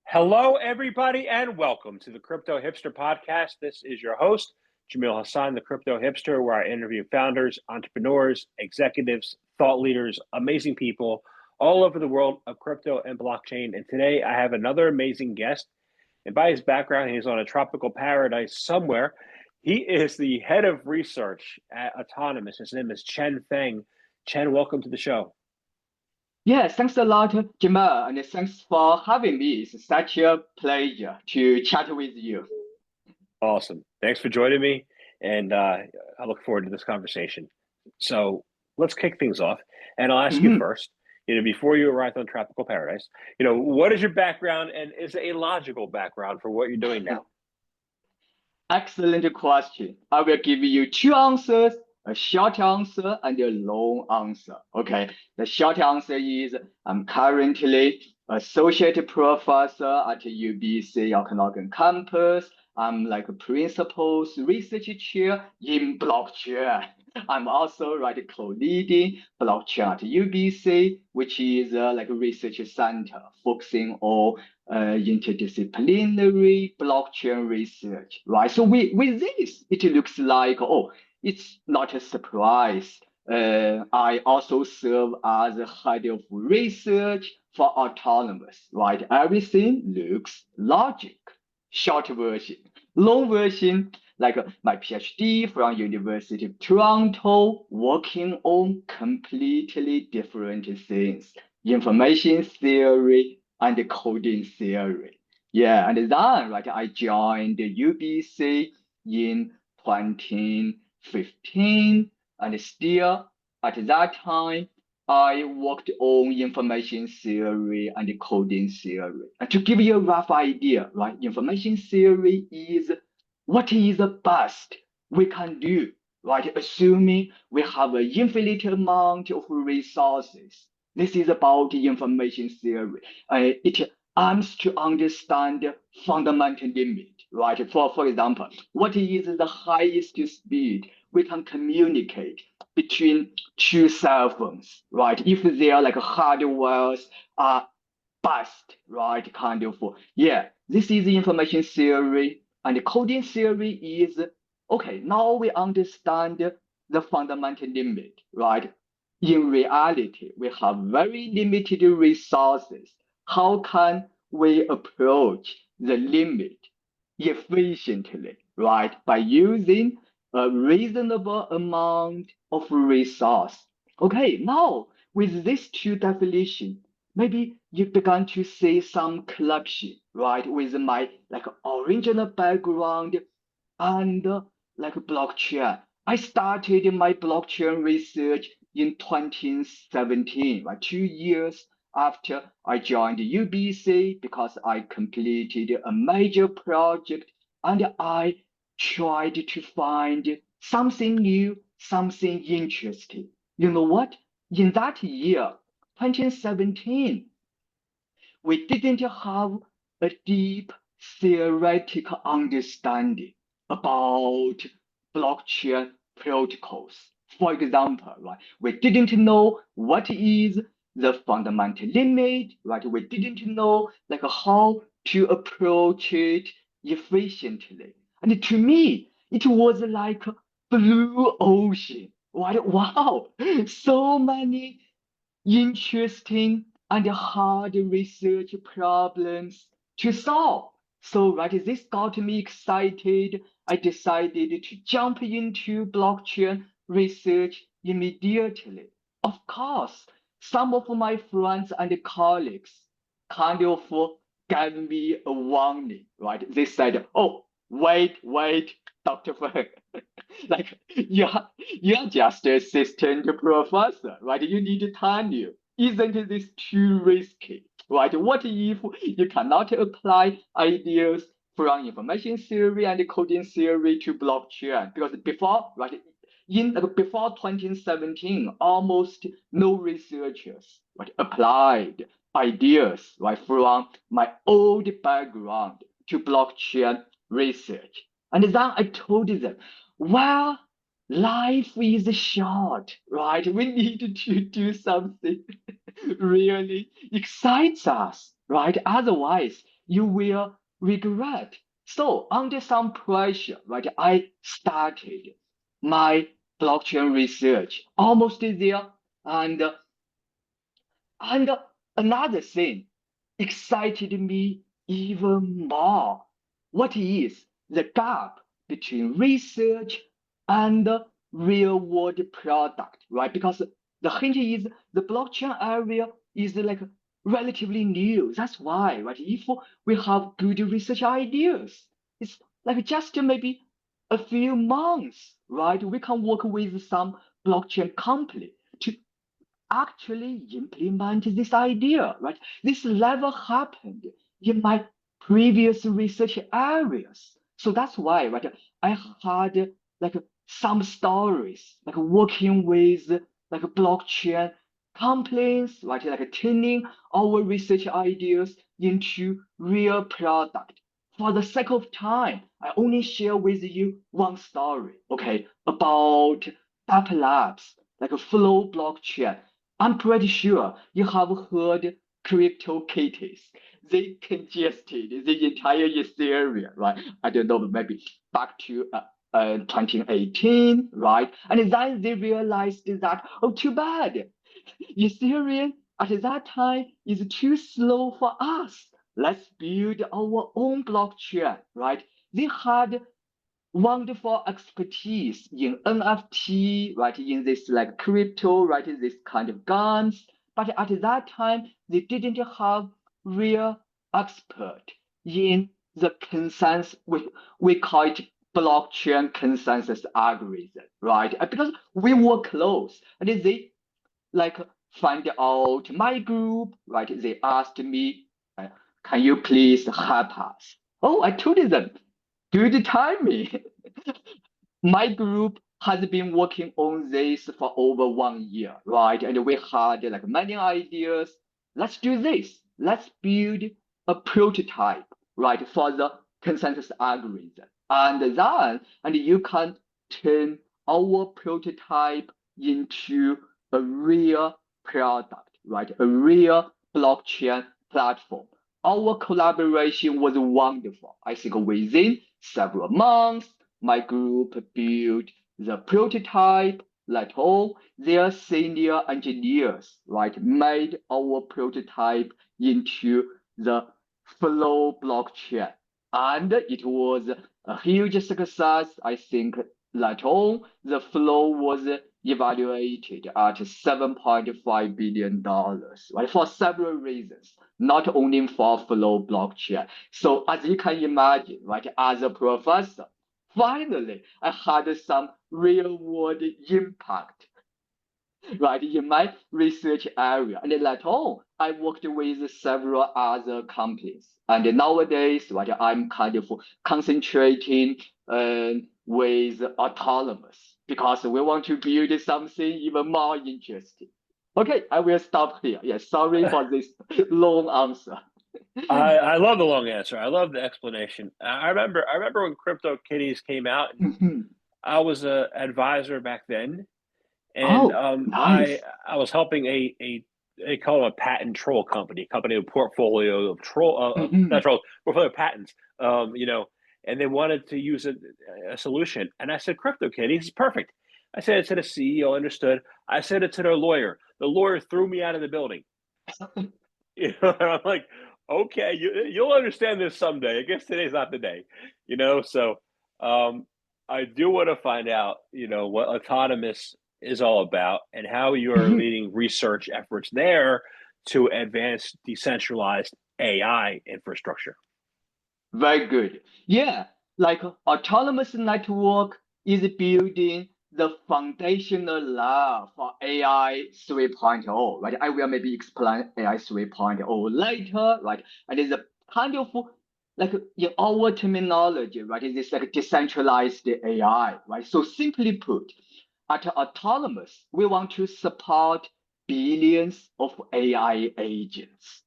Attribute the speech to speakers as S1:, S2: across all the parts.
S1: Hello, everybody, and welcome to the Crypto Hipster Podcast. This is your host, Jamil Hassan, the Crypto Hipster, where I interview founders, entrepreneurs, executives, thought leaders, amazing people all over the world of crypto and blockchain. And today I have another amazing guest. And by his background, he's on a tropical paradise somewhere. He is the head of research at Autonomys. His name is Chen Feng. Chen, welcome to the show.
S2: Yeah, thanks a lot, Jamal, and thanks for having me. It's such a pleasure to chat with you.
S1: Awesome. Thanks for joining me. And I look forward to this conversation. So let's kick things off. And I'll ask you first, before you arrived on Tropical Paradise, what is your background and is it a logical background for what you're doing now?
S2: Excellent question. I will give you two answers, a short answer and a long answer. Okay, the short answer is I'm currently associate professor at UBC Okanagan Campus. I'm like a principal research chair in blockchain. I'm also co-leading blockchain at UBC, which is like a research center focusing on interdisciplinary blockchain research, right? So with this, it looks like, it's not a surprise. I also serve as a head of research for Autonomys, right? Everything looks logic. Short version. Long version, like my PhD from University of Toronto, working on completely different things. Information theory and coding theory. Yeah, and then I joined the UBC in 2015, and still at that time I worked on information theory and coding theory. And to give you a rough idea, right, information theory is what is the best we can do, right, assuming we have an infinite amount of resources. This is about information theory. It aims to understand fundamental limit, right? For example, what is the highest speed we can communicate between two cell phones, right? If they are like hardwares are bust, right? Kind of, yeah, this is information theory. And the coding theory is, okay, now we understand the fundamental limit, right? In reality, we have very limited resources. How can we approach the limit efficiently, right? By using a reasonable amount of resource. Okay, now with these two definitions, maybe you began to see some collection, right? With my original background and blockchain. I started my blockchain research in 2017, right? 2 years after I joined UBC because I completed a major project and I tried to find something new, something interesting. You know what? In that year, 2017, we didn't have a deep theoretical understanding about blockchain protocols. For example, right, we didn't know what is the fundamental limit, right? We didn't know how to approach it efficiently. And to me, it was like a blue ocean. Right? Wow, so many interesting and hard research problems to solve. So, right, this got me excited. I decided to jump into blockchain research immediately. Of course, some of my friends and colleagues kind of gave me a warning, right? They said, oh, wait, Dr. Feng, you're just assistant professor, right? You need tenure. Isn't this too risky, right? What if you cannot apply ideas from information theory and coding theory to blockchain? Because before, right, before 2017, almost no researchers applied ideas from my old background to blockchain research. And then I told them, well, life is short, right? We need to do something really excites us, right? Otherwise, you will regret. So under some pressure, right, I started my blockchain research almost there. And another thing excited me even more. What is the gap between research and real world product, right? Because the hint is the blockchain area is like relatively new. That's why, right? If we have good research ideas, it's like just maybe a few months, right? We can work with some blockchain company to actually implement this idea, right? This never happened in my previous research areas. So that's why, right, I had like some stories, like working with like blockchain companies, right, like turning our research ideas into real product. For the sake of time, I only share with you one story, okay, about Dapper Labs, like a flow blockchain. I'm pretty sure you have heard crypto kitties. They congested the entire Ethereum, right? I don't know, maybe back to 2018, right? And then they realized that, oh, too bad. Ethereum at that time is too slow for us. Let's build our own blockchain, right? They had wonderful expertise in NFT, right? In this like crypto, right? This kind of guns. But at that time, they didn't have real expert in the consensus. We call it blockchain consensus algorithm, right? Because we were close, and they like find out my group, right? They asked me, can you please help us? Oh, I told them, good timing. My group has been working on this for over 1 year, right? And we had like many ideas. Let's do this. Let's build a prototype, right, for the consensus algorithm. And you can turn our prototype into a real product, right? A real blockchain platform. Our collaboration was wonderful. I think within several months, my group built the prototype, let all their senior engineers, right, made our prototype into the flow blockchain. And it was a huge success. I think let all the flow was evaluated at $7.5 billion, right, for several reasons, not only for flow blockchain. So as you can imagine, right, as a professor, finally, I had some real world impact, right, in my research area. And later on, I worked with several other companies. And nowadays, right, I'm kind of concentrating with Autonomys because we want to build something even more interesting. Okay, I will stop here. Yeah, sorry for this long answer.
S1: I love the long answer. I love the explanation. I remember when Crypto Kitties came out, and I was a advisor back then, and
S2: Oh,
S1: I
S2: nice.
S1: I was helping a they call it a patent troll company, a company with portfolio of not trolls, portfolio of patents. And they wanted to use a solution, and I said Crypto Kitties is perfect. I said it to the CEO, understood. I said it to their lawyer. The lawyer threw me out of the building. And I'm like, okay, you'll understand this someday. I guess today's not the day, So um, I do want to find out, what Autonomous is all about and how you're leading research efforts there to advance decentralized AI infrastructure.
S2: Very good. Yeah, like autonomous network is building the foundational layer for AI 3.0, right? I will maybe explain AI 3.0 later, right? And it's a kind of like in our terminology, right? It is like decentralized AI, right? So simply put, at autonomous, we want to support billions of AI agents.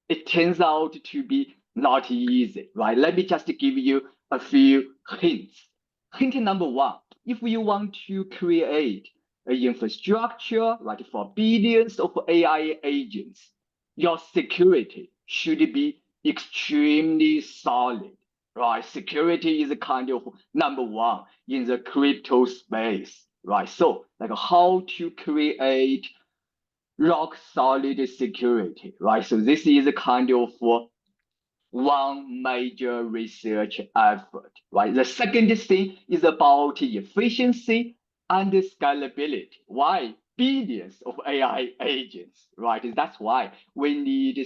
S2: It turns out to be not easy, right? Let me just give you a few hints. Hint number one, if you want to create an infrastructure, for billions of AI agents, your security should be extremely solid, right? Security is kind of number one in the crypto space, right? So like how to create rock solid security, right? So this is kind of one major research effort, right? The second thing is about efficiency and scalability. Why? Billions of AI agents, right? That's why we need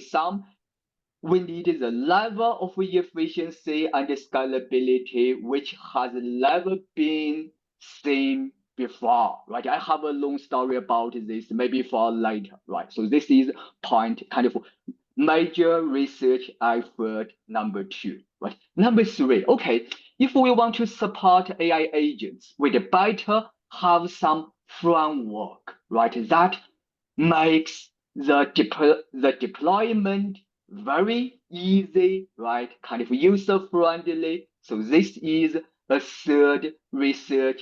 S2: the level of efficiency and scalability which has never been seen before, right? I have a long story about this, maybe for later, right? So this is point kind of major research effort number two, right? Number three, okay, if we want to support AI agents, we better have some framework, right? That makes the deployment very easy, right? Kind of user friendly. So this is a third research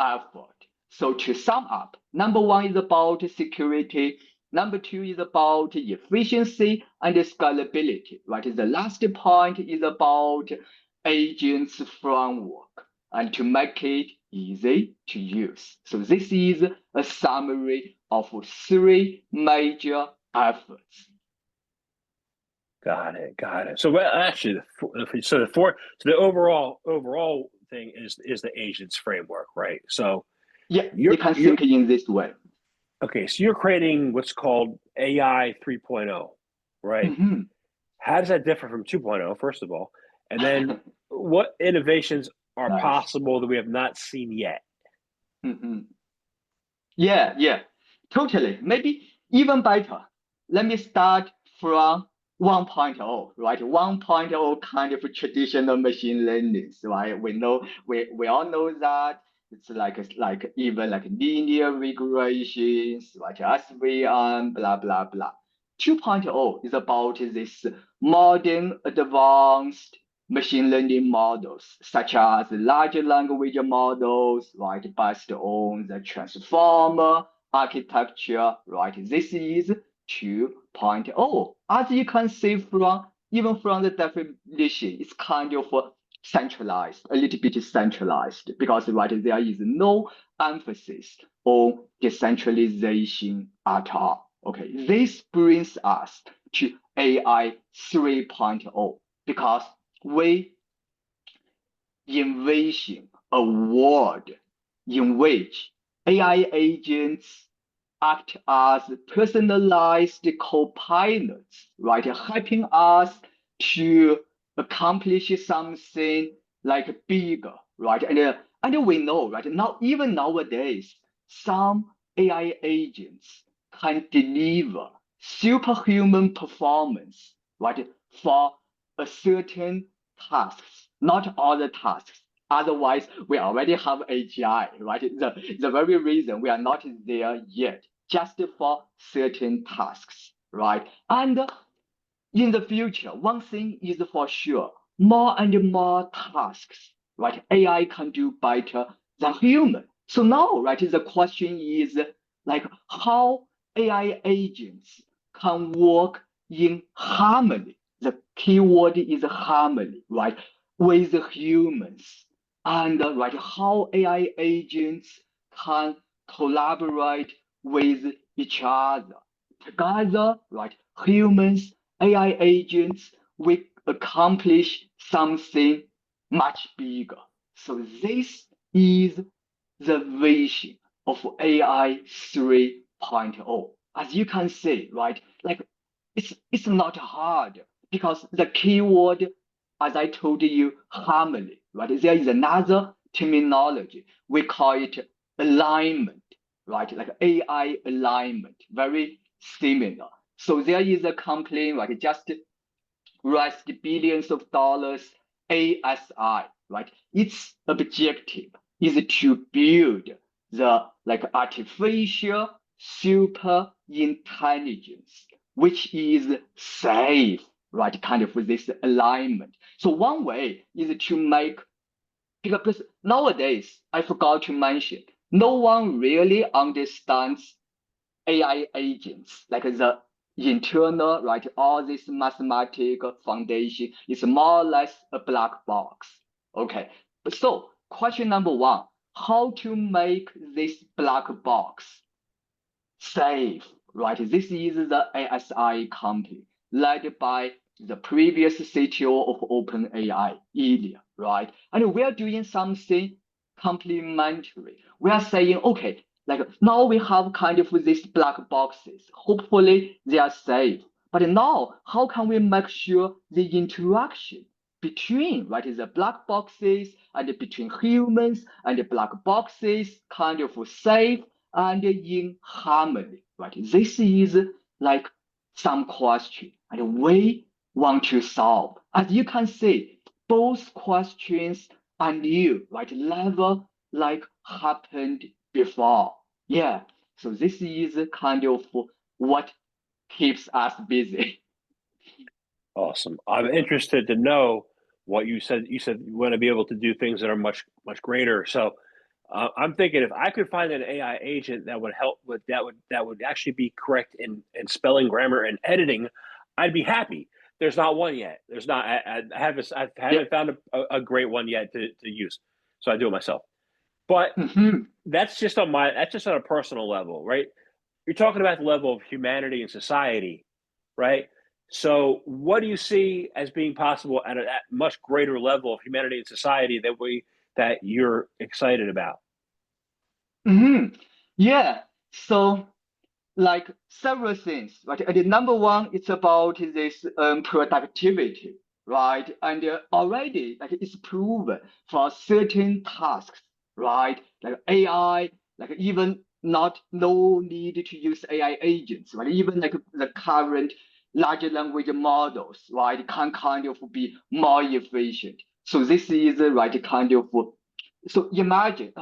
S2: effort. So to sum up, number one is about security. Number two is about efficiency and scalability, right? The last point is about agents framework and to make it easy to use. So this is a summary of three major efforts.
S1: Got it. Got it. So well, actually, the overall thing is the agents framework, right? So
S2: Yeah, you
S1: you're
S2: can
S1: you're
S2: think in this way.
S1: okay. So you're creating what's called AI 3.0, right?
S2: Mm-hmm.
S1: How does that differ from 2.0, first of all? And then what innovations are
S2: Nice.
S1: possible that we have not seen yet?
S2: Mm-hmm. Yeah, totally. Maybe even better. Let me start from 1.0, right? 1.0 kind of traditional machine learning, right? We all know that it's like even like linear regressions, like SVM, blah blah blah. 2.0 is about this modern advanced machine learning models, such as large language models, right, based on the transformer architecture, right? This is 2.0. As you can see even from the definition, it's kind of centralized, a little bit centralized, because right, there is no emphasis on decentralization at all. Okay, this brings us to AI 3.0 because we envision a world in which AI agents act as personalized co-pilots, right? Helping us to accomplish something like bigger, right? And we know, right? Now, even nowadays, some AI agents can deliver superhuman performance, right? For a certain tasks, not all the tasks. Otherwise, we already have AGI, right? The very reason we are not there yet, just for certain tasks, right? And in the future, one thing is for sure, more and more tasks, right? AI can do better than human. So now, right, the question is like how AI agents can work in harmony. The keyword is harmony, right, with humans. And right, how AI agents can collaborate with each other. Together, right, humans AI agents will accomplish something much bigger. So this is the vision of AI 3.0. As you can see, right? Like it's not hard because the keyword, as I told you, harmony, right? There is another terminology. We call it alignment, right? Like AI alignment, very similar. So there is a company, right? Just raised billions of dollars, ASI, right? Its objective is to build the like artificial super intelligence, which is safe, right? Kind of with this alignment. So one way is to make, because nowadays I forgot to mention, no one really understands AI agents, like internal, right? All this mathematical foundation is more or less a black box. Okay, so question number one, how to make this black box safe, right? This is the ASI company led by the previous CTO of OpenAI, Ilya, right? And we are doing something complementary. We are saying, okay, like now we have kind of these black boxes. Hopefully they are safe. But now, how can we make sure the interaction between, right, the black boxes and between humans and the black boxes kind of safe and in harmony, right? This is like some question, and we want to solve. As you can see, both questions are new, right? Never like happened before. Yeah. So this is kind of what keeps us busy.
S1: Awesome. I'm interested to know what you said. You said you want to be able to do things that are much greater. So I'm thinking if I could find an AI agent that would help with that would actually be correct in spelling, grammar, and editing, I'd be happy. There's not one yet. There's not. I haven't found a great one yet to use. So I do it myself. But that's just on a personal level, right? You're talking about the level of humanity and society, right? So, what do you see as being possible at a much greater level of humanity and society that you're excited about?
S2: Yeah. So like several things, right? And the number one, it's about this productivity, right? And already like it's proven for certain tasks, right? Like AI, like even not no need to use AI agents, right? Even like the current large language models, right, can kind of be more efficient. So this is right kind of so imagine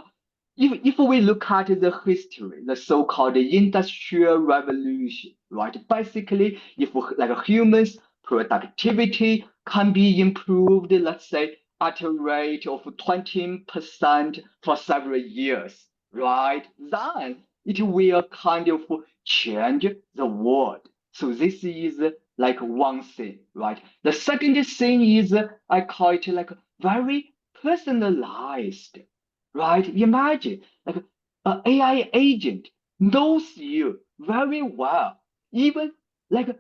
S2: if we look at the history, the so-called industrial revolution, right? Basically, if like humans' productivity can be improved, let's say at a rate of 20% for several years, right? Then it will kind of change the world. So this is like one thing, right? The second thing is I call it like very personalized, right? Imagine like an AI agent knows you very well, even like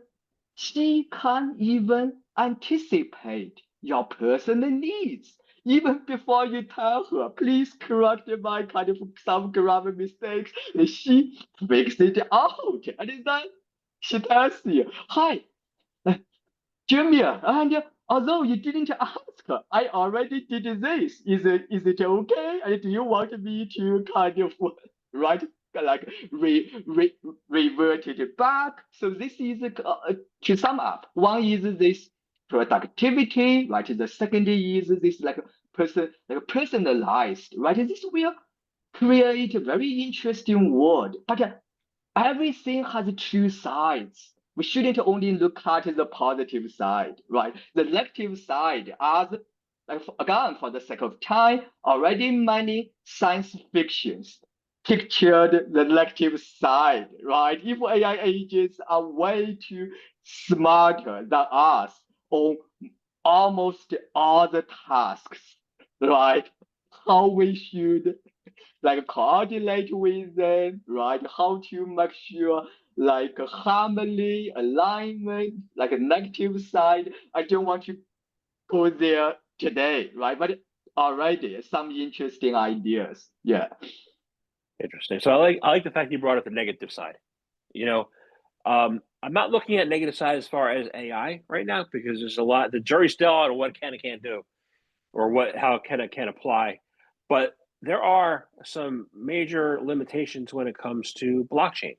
S2: she can even anticipate your personal needs. Even before you tell her, please correct my kind of some grammar mistakes, she fixes it out. And then she tells you, hi, Jimmy, and although you didn't ask, I already did this. Is it okay? And do you want me to kind of right like revert it back? So this is to sum up. One is this productivity, right? The second is this like personalized, right? This will create a very interesting world, but everything has two sides. We shouldn't only look at the positive side, right? The negative side, as again, for the sake of time, already many science fictions pictured the negative side, right? If AI agents are way too smarter than us on almost all the tasks, right? How we should like coordinate with them, right? How to make sure like harmony, alignment, like a negative side. I don't want to go there today, right? But already some interesting ideas. Yeah.
S1: Interesting. So I like the fact you brought up the negative side. You know, I'm not looking at negative side as far as AI right now because there's a lot. The jury's still out on what can and can't do, or how can it can apply. But there are some major limitations when it comes to blockchain,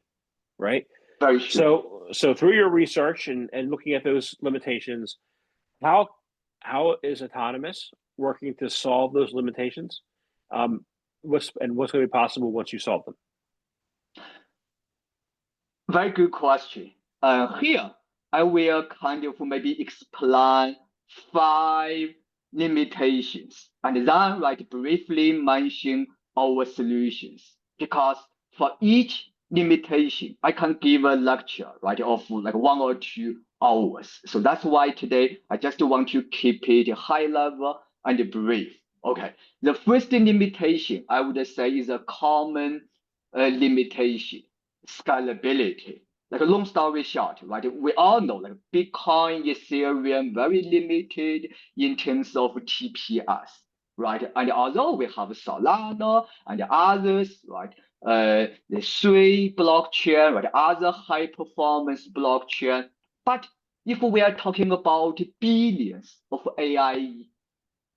S1: right?
S2: Very true.
S1: So through your research and looking at those limitations, how is Autonomous working to solve those limitations? What's going to be possible once you solve them?
S2: Very good question. Here, I will kind of maybe explain five limitations and then like briefly mention our solutions because for each limitation, I can give a lecture, right, of like 1 or 2 hours. So that's why today I just want to keep it high level and brief. Okay, the first limitation I would say is a common limitation, scalability. Like a long story short, right? We all know like Bitcoin, Ethereum, very limited in terms of TPS, right? And although we have Solana and others, right? The Sui blockchain, right? Other high performance blockchain. But if we are talking about billions of AI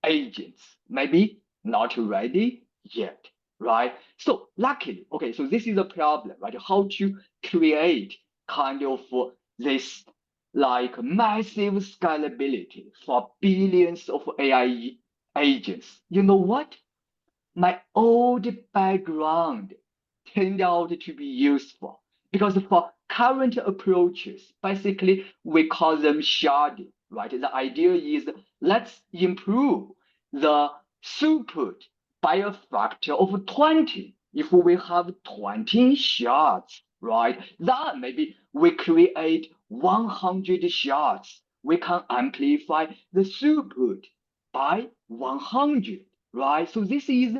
S2: agents, maybe not ready yet, right? So luckily, okay, so this is a problem, right? How to create kind of this like massive scalability for billions of AI agents. You know what? My old background turned out to be useful because for current approaches, basically we call them sharding, right? The idea is let's improve the throughput by a factor of 20. If we have 20 shards, right, then maybe we create 100 shards. We can amplify the throughput by 100, right? So this is,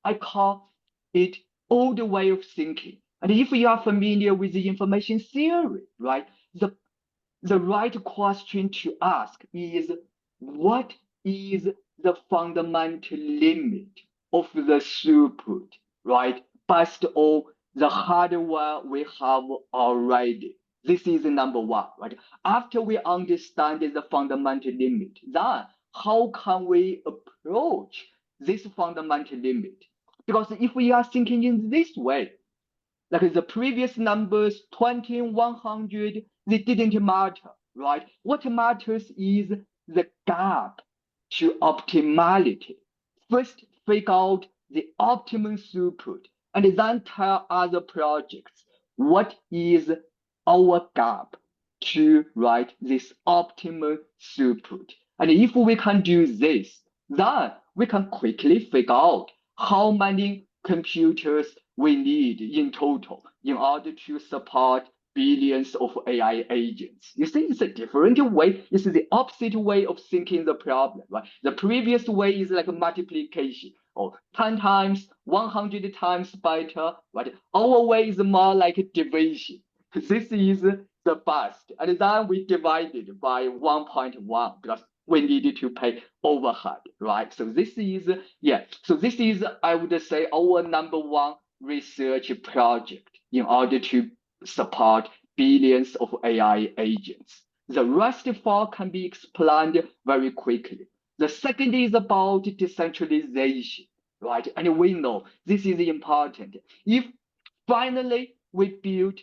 S2: I call it old way of thinking. And if you are familiar with the information theory, right, the right question to ask is what is the fundamental limit of the throughput, right, based on the hardware we have already. This is number one, right? After we understand the fundamental limit, then how can we approach this fundamental limit? Because if we are thinking in this way, like the previous numbers, 20, 100, they didn't matter, right? What matters is the gap to optimality. First, figure out the optimum throughput, and then tell other projects what is our gap to write this optimal throughput. And if we can do this, then we can quickly figure out how many computers we need in total in order to support billions of AI agents. You see, it's a different way. It's the opposite way of thinking the problem, right? The previous way is like a multiplication, or 10 times, 100 times better, right? Our way is more like a division. This is the best. And then we divided by 1.1 because we needed to pay overhead, right? So this is, yeah. So this is, I would say, our number one research project in order to support billions of AI agents. The rest four can be explained very quickly. The second is about decentralization, right? And we know this is important. If finally we build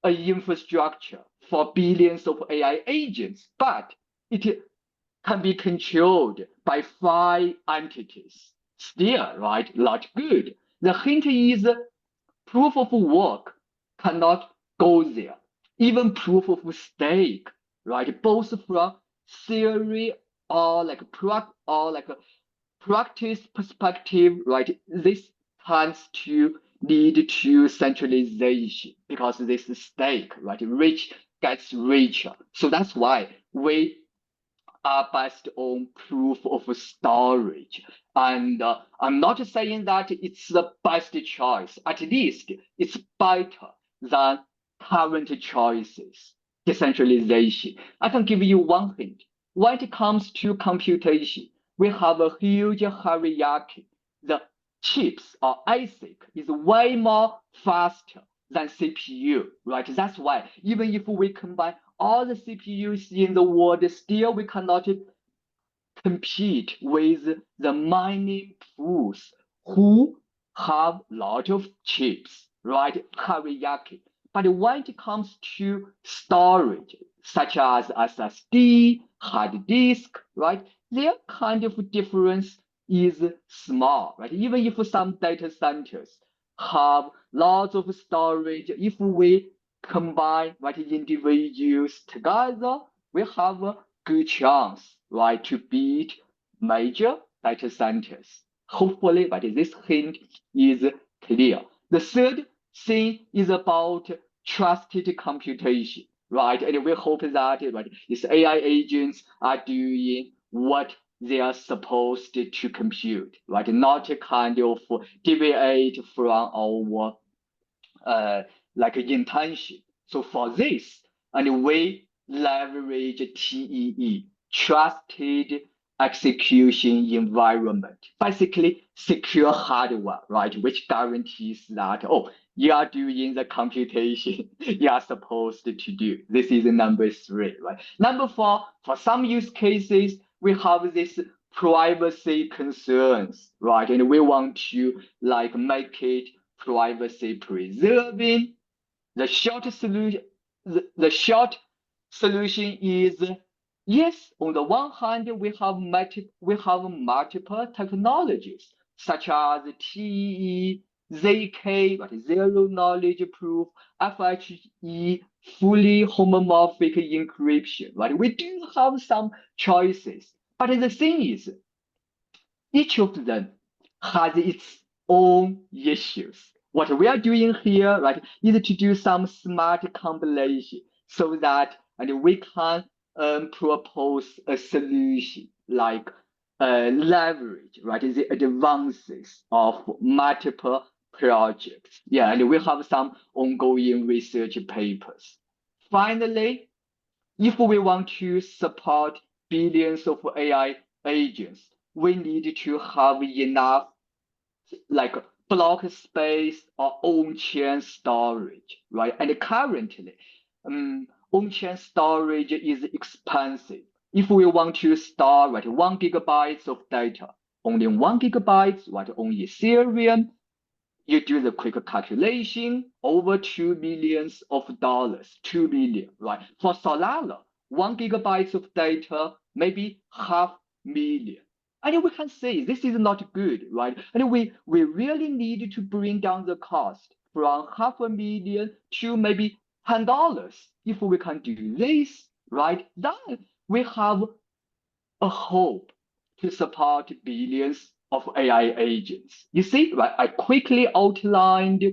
S2: an infrastructure for billions of AI agents, but it can be controlled by 5 entities. Still, right, not good. The hint is proof of work cannot go there. Even proof of stake, right, both from theory or like a practice perspective, right, this tends to lead to centralization because this stake, right, rich gets richer. So that's why we are based on proof of storage. And I'm not saying that it's the best choice. At least it's better than current choices. Decentralization. I can give you one hint. When it comes to computation, we have a huge hierarchy. The chips or ASIC is way more faster than CPU, right? That's why even if we combine all the CPUs in the world, still we cannot compete with the mining pools who have a lot of chips, right? Hierarchy. But when it comes to storage, such as SSD, hard disk, right? Their kind of difference is small, right? Even if some data centers have lots of storage, if we combine right individuals together, we have a good chance, right, to beat major data centers. Hopefully, but this hint is clear. The third thing is about trusted computation, right? And we hope that these AI agents are doing what they are supposed to compute, right? Not kind of deviate from our intention. So for this, and we leverage TEE, trusted execution environment, basically secure hardware, right? Which guarantees that, you are doing the computation you are supposed to do. This is number 3, right? Number 4, for some use cases, we have this privacy concerns, right? And we want to make it privacy preserving. The short solution, the short solution is yes. On the one hand, we have multiple technologies such as TE, ZK, zero knowledge proof, FHE, fully homomorphic encryption. Right? We do have some choices, but the thing is, each of them has its own issues. What we are doing here, right, is to do some smart combination so that we can propose a solution like leverage, right, the advances of multiple projects. Yeah, and we have some ongoing research papers. Finally, if we want to support billions of AI agents, we need to have enough block space or on-chain storage, right? And currently, on-chain storage is expensive. If we want to store 1 gigabyte of data, only 1 gigabyte, right, on Ethereum, you do the quick calculation, over $2 billion, 2 billion, right? For Solana, 1 gigabyte of data, maybe $500,000. And we can say this is not good, right? And we really need to bring down the cost from $500,000 to maybe $10. If we can do this, right, then we have a hope to support billions of AI agents. You see, right? I quickly outlined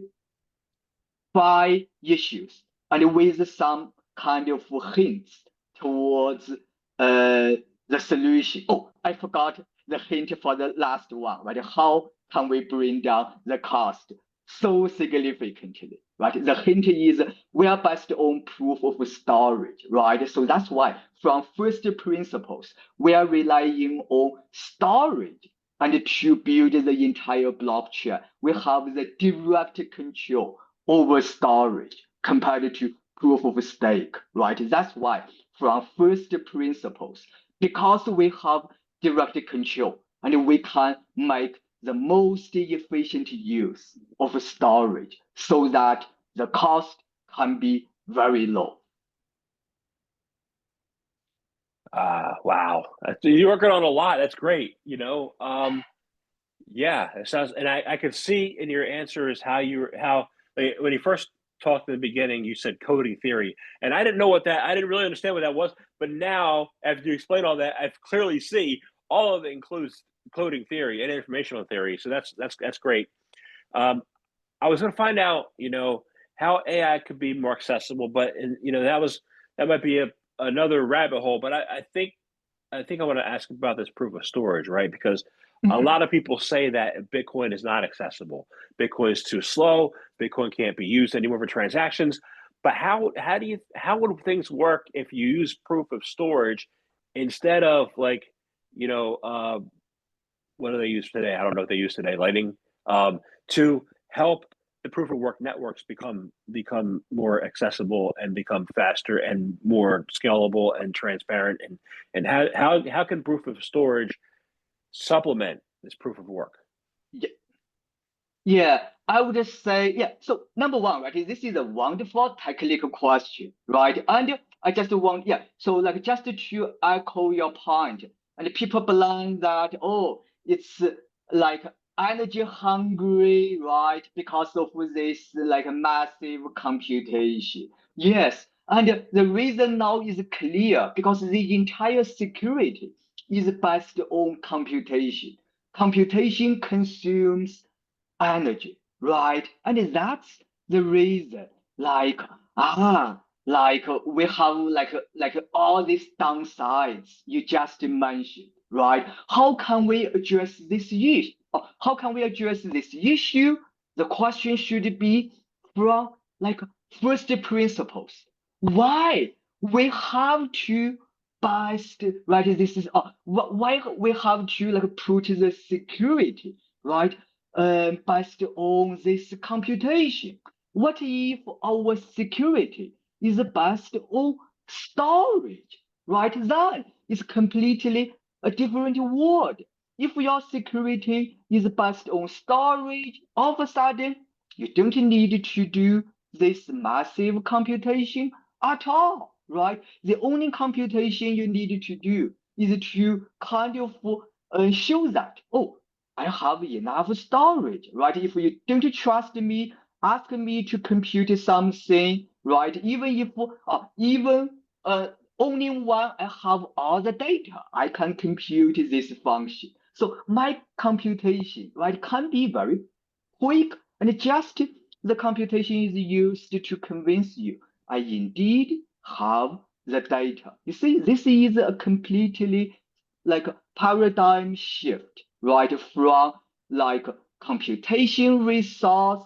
S2: 5 issues and with some kind of hints towards the solution. Oh, I forgot the hint for the last one, right? How can we bring down the cost so significantly, right? The hint is we are based on proof of storage, right? So that's why from first principles, we are relying on storage and to build the entire blockchain. We have the direct control over storage compared to proof of stake, right? That's why from first principles, because we have direct control and we can make the most efficient use of storage so that the cost can be very low.
S1: Wow, you're working on a lot. That's great. Yeah, it sounds, and I could see in your answers how when you first talked in the beginning, you said coding theory, and I didn't know I didn't really understand what that was, but now after you explain all that, I clearly see all of it includes coding theory and informational theory. So that's great. I was going to find out, how AI could be more accessible, but that might be another rabbit hole. But I think I want to ask about this proof of storage, right? Because a lot of people say that Bitcoin is not accessible. Bitcoin is too slow. Bitcoin can't be used anymore for transactions. But how would things work if you use proof of storage instead of what do they use today? I don't know what they use today, Lightning, to help the proof of work networks become more accessible and become faster and more scalable and transparent, and how can proof of storage supplement this proof of work?
S2: Yeah, I would just say, yeah. So number one, right, this is a wonderful technical question, right? And I just want, so just to echo your point, and people blame that, it's energy hungry, right? Because of this massive computation. Yes, and the reason now is clear because the entire security is based on computation. Computation consumes energy, right? And that's the reason, like we have like all these downsides you just mentioned, right? How can we address this issue? How can we address this issue? The question should be from like first principles. Why we have to best, right? This is why we have to like put the security, right? Based on this computation. What if our security is based on storage, right? That is completely a different world. If your security is based on storage, all of a sudden you don't need to do this massive computation at all, right? The only computation you need to do is to kind of show that, oh, I have enough storage, right? If you don't trust me, ask me to compute something, right? Even if even only when I have all the data, I can compute this function. So my computation, right, can be very quick and just the computation is used to convince you I indeed have the data. You see, this is a completely like a paradigm shift, right? From like computation resource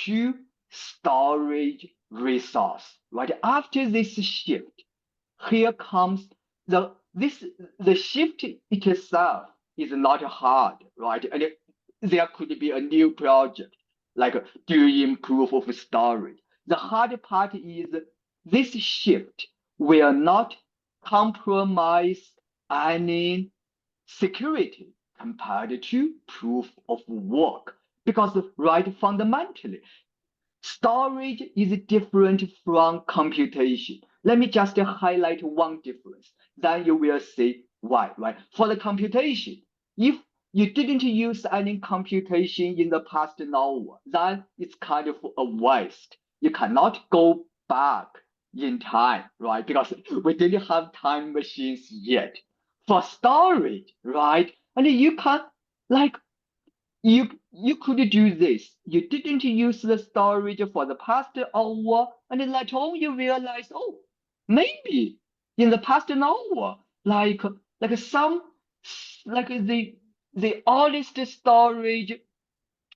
S2: to storage resource, right? After this shift, here comes the shift itself is not hard, right? And there could be a new project like doing proof of storage. The hard part is this shift will not compromise any security compared to proof of work because right fundamentally storage is different from computation. Let me just highlight one difference. Then you will see why, right? For the computation, if you didn't use any computation in the past hour, then it's kind of a waste. You cannot go back in time, right? Because we didn't have time machines yet. For storage, right? And you can like you could do this. You didn't use the storage for the past hour, and later on you realize, oh, maybe in the past hour, like some like the honest storage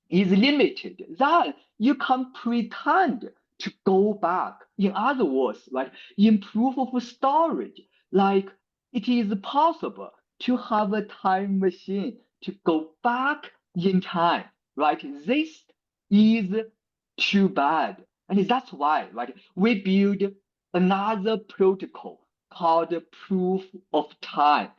S2: is limited, then you can pretend to go back. In other words, like in proof of storage, like it is possible to have a time machine to go back in time, right? This is too bad. And that's why, right, we build another protocol called proof of time.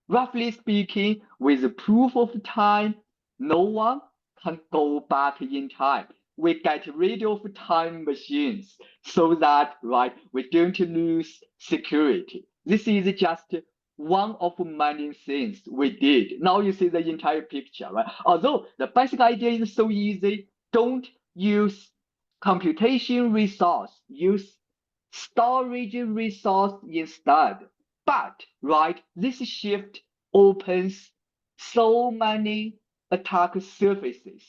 S2: Roughly speaking, with proof of time, no one can go back in time. We get rid of time machines so that, right, we don't lose security. This is just one of many things we did. Now you see the entire picture, right? Although the basic idea is so easy, don't use computation resource, use storage resource instead. But, right, this shift opens so many attack surfaces.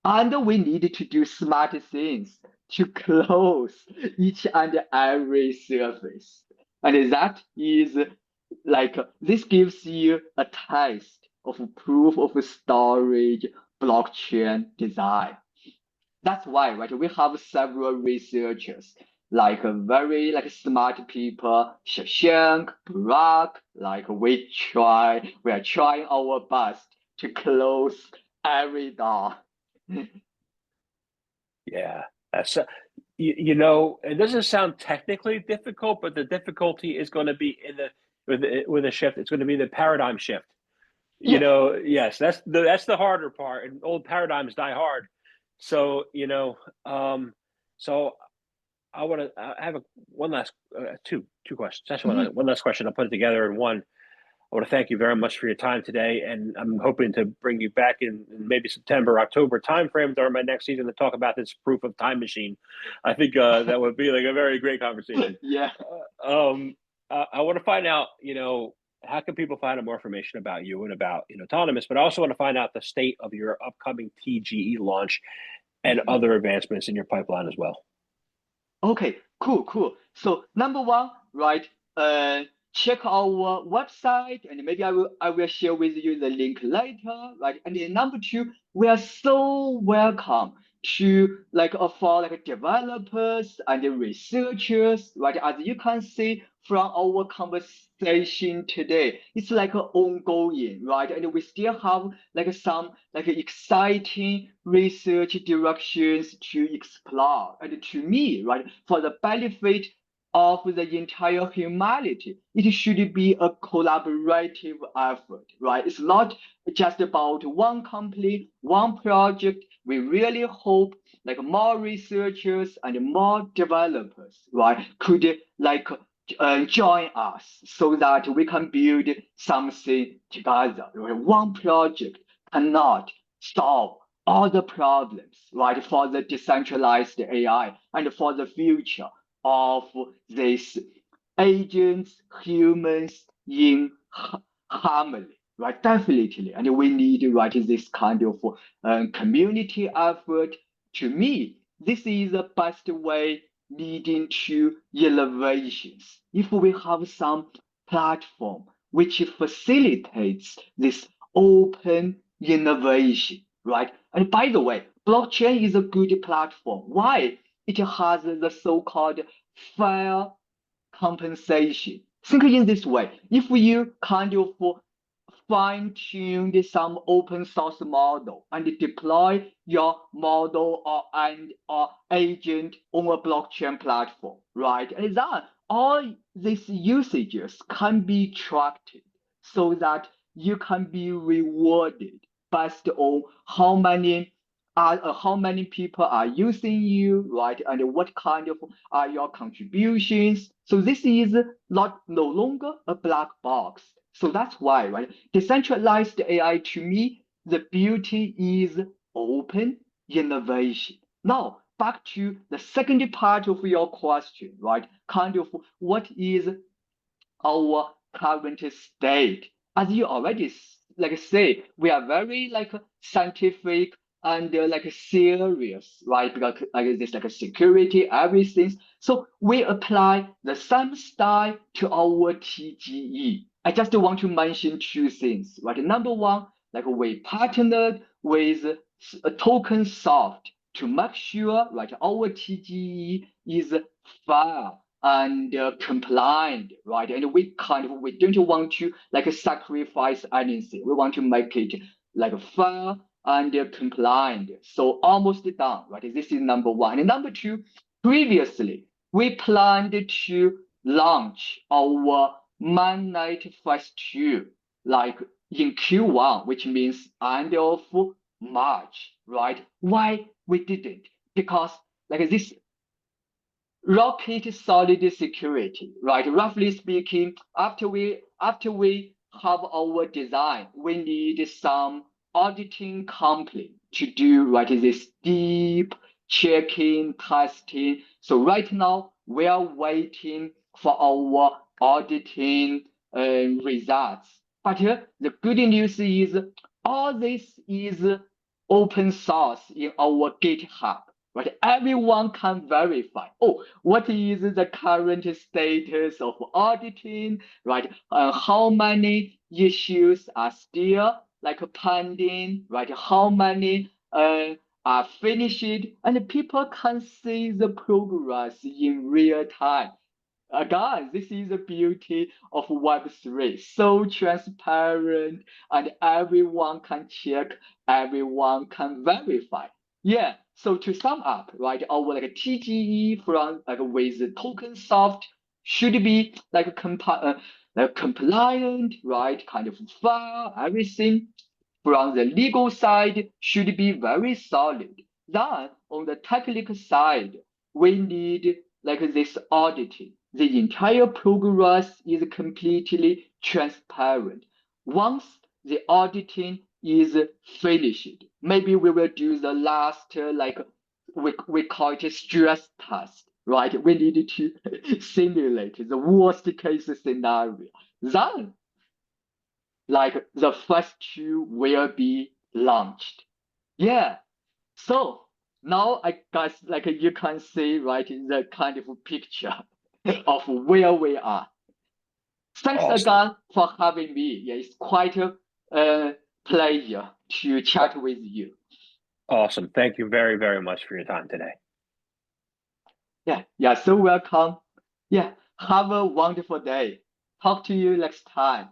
S2: And we need to do smart things to close each and every surface. And that is like, this gives you a taste of proof of storage blockchain design. That's why, right, we have several researchers, like very like smart people, Shashank, Burak, like we are trying our best to close every door.
S1: Yeah, that's it doesn't sound technically difficult, but the difficulty is going to be in the with a shift. It's going to be the paradigm shift.
S2: Yes.
S1: Yes, that's the harder part, and old paradigms die hard. So so I have one last two questions. Actually,
S2: Mhm.
S1: one last question. I'll put it together in one. I want to thank you very much for your time today, and I'm hoping to bring you back in maybe September, October timeframe during my next season to talk about this proof of time machine. I think that would be like a very great conversation.
S2: Yeah.
S1: I want to find out, how can people find out more information about you and about Autonomous, but I also want to find out the state of your upcoming TGE launch and other advancements in your pipeline as well.
S2: Okay, cool. So number one, right? Check our website, and maybe I will share with you the link later, right? And then number two, we are so welcome to for developers and researchers, right? As you can see from our conversation today, it's ongoing, right? And we still have some exciting research directions to explore. And to me, right, for the benefit of the entire humanity, it should be a collaborative effort, right? It's not just about one company, one project. We really hope more researchers and more developers, right, could join us so that we can build something together. Right? One project cannot solve all the problems, right, for the decentralized AI and for the future of these agents, humans in harmony, right? Definitely. And we need, right, this kind of community effort. To me, this is the best way leading to innovations. If we have some platform which facilitates this open innovation, right? And by the way, blockchain is a good platform. Why? It has the so-called fair compensation. Think in this way. If you kind of fine-tuned some open source model and deploy your model or agent on a blockchain platform, right? And then all these usages can be tracked so that you can be rewarded based on how many people are using you, right? And what kind of are your contributions? So this is no longer a black box. So that's why, right? Decentralized AI, to me, the beauty is open innovation. Now, back to the second part of your question, right? Kind of what is our current state? As you already say, we are very scientific and serious, right? Because this security, everything. So we apply the same style to our TGE. I just want to mention two things, right? Number one, we partnered with Token Soft to make sure, right, our TGE is fair and compliant, right? And we don't want to sacrifice anything. We want to make it fair and compliant. So almost done, right? This is number one. And number two, previously we planned to launch our mainnet phase 2 in Q1, which means end of March, right? Why we didn't? Because this rocket solid security, right? Roughly speaking, after we have our design, we need some auditing company to do this deep checking, testing. So right now we are waiting for our auditing results. But the good news is all this is open source in our GitHub. Right, everyone can verify. Oh, what is the current status of auditing? Right, how many issues are still pending? Right, how many are finished? And people can see the progress in real time. Again, this is the beauty of Web3. So transparent, and everyone can check, everyone can verify. Yeah. So to sum up, right, our TGE from with token soft should be compliant, right, kind of fair, everything. From the legal side should be very solid. Then on the technical side, we need this auditing. The entire progress is completely transparent. Once the auditing is finished, maybe we will do the last we call it a stress test, right? We need to simulate the worst case scenario. Then the first two will be launched. Yeah. So now I guess like you can see, right, the kind of picture of where we are. Thanks
S1: Awesome.
S2: again for having me. Yeah, it's quite a pleasure to chat with you.
S1: Awesome. Thank you very, very much for your time today.
S2: Yeah, so welcome. Yeah, have a wonderful day. Talk to you next time.